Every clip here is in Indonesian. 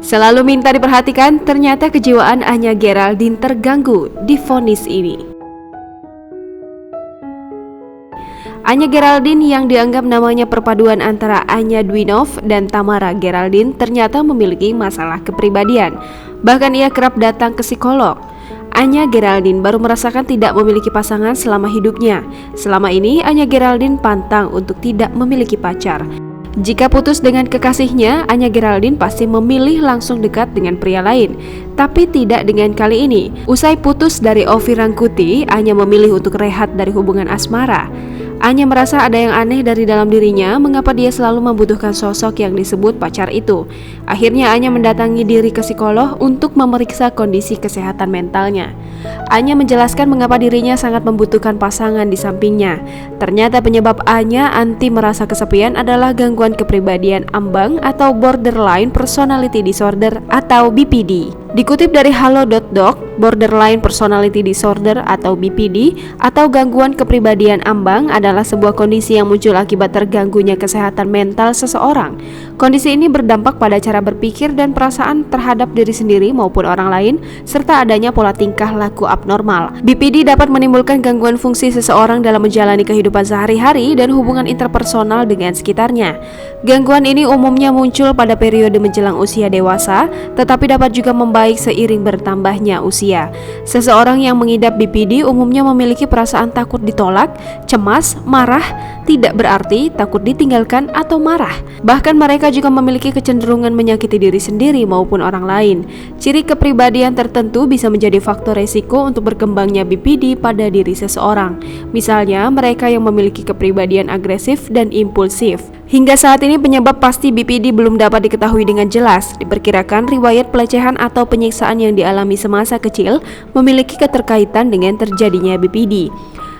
Selalu minta diperhatikan, ternyata kejiwaan Anya Geraldine terganggu di vonis ini. Anya Geraldine yang dianggap namanya perpaduan antara Anya Dwinov dan Tamara Geraldine ternyata memiliki masalah kepribadian. Bahkan ia kerap datang ke psikolog. Anya Geraldine baru merasakan tidak memiliki pasangan selama hidupnya. Selama ini Anya Geraldine pantang untuk tidak memiliki pacar. Jika putus dengan kekasihnya, Anya Geraldine pasti memilih langsung dekat dengan pria lain. Tapi tidak dengan kali ini. Usai putus dari Ovi Rangkuti, Anya memilih untuk rehat dari hubungan asmara. Anya merasa ada yang aneh dari dalam dirinya, mengapa dia selalu membutuhkan sosok yang disebut pacar itu. Akhirnya Anya mendatangi diri ke psikolog untuk memeriksa kondisi kesehatan mentalnya. Anya menjelaskan mengapa dirinya sangat membutuhkan pasangan di sampingnya. Ternyata penyebab Anya anti merasa kesepian adalah gangguan kepribadian ambang atau borderline personality disorder atau BPD. Dikutip dari halo.doc, borderline personality disorder atau BPD atau gangguan kepribadian ambang adalah sebuah kondisi yang muncul akibat terganggunya kesehatan mental seseorang. Kondisi ini berdampak pada cara berpikir dan perasaan terhadap diri sendiri maupun orang lain, serta adanya pola tingkah laku abnormal. BPD dapat menimbulkan gangguan fungsi seseorang dalam menjalani kehidupan sehari-hari dan hubungan interpersonal dengan sekitarnya. Gangguan ini umumnya muncul pada periode menjelang usia dewasa, tetapi dapat juga membaik seiring bertambahnya usia. Seseorang yang mengidap BPD umumnya memiliki perasaan takut ditolak, cemas, marah, tidak berarti takut ditinggalkan atau marah. Bahkan mereka juga memiliki kecenderungan menyakiti diri sendiri maupun orang lain. Ciri kepribadian tertentu bisa menjadi faktor resiko untuk berkembangnya BPD pada diri seseorang. Misalnya, mereka yang memiliki kepribadian agresif dan impulsif. Hingga saat ini penyebab pasti BPD belum dapat diketahui dengan jelas. Diperkirakan riwayat pelecehan atau penyiksaan yang dialami semasa kecil memiliki keterkaitan dengan terjadinya BPD.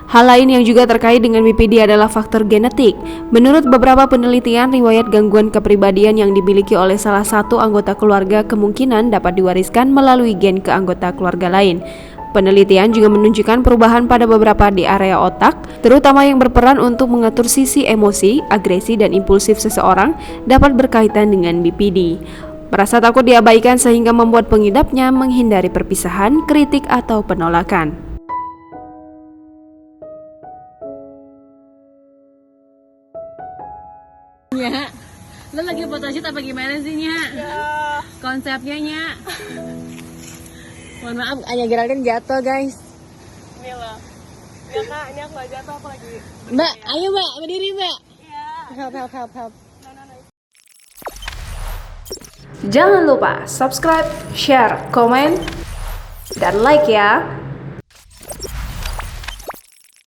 Hal lain yang juga terkait dengan BPD adalah faktor genetik. Menurut beberapa penelitian, riwayat gangguan kepribadian yang dimiliki oleh salah satu anggota keluarga kemungkinan dapat diwariskan melalui gen ke anggota keluarga lain. Penelitian juga menunjukkan perubahan pada beberapa di area otak, terutama yang berperan untuk mengatur sisi emosi, agresi, dan impulsif seseorang dapat berkaitan dengan BPD. Merasa takut diabaikan sehingga membuat pengidapnya menghindari perpisahan, kritik, atau penolakan. Ya, lo lagi photoshoot apa gimana sih, Nya? Ya, Konsepnya, Nya? Mohon maaf, Anya Geraldine jatuh, guys. ini loh. Ya kak, ini aku gak jatuh, aku lagi Mbak, ayo Mbak, berdiri Mbak. Iya. Help. Jangan lupa subscribe, share, komen, dan like ya.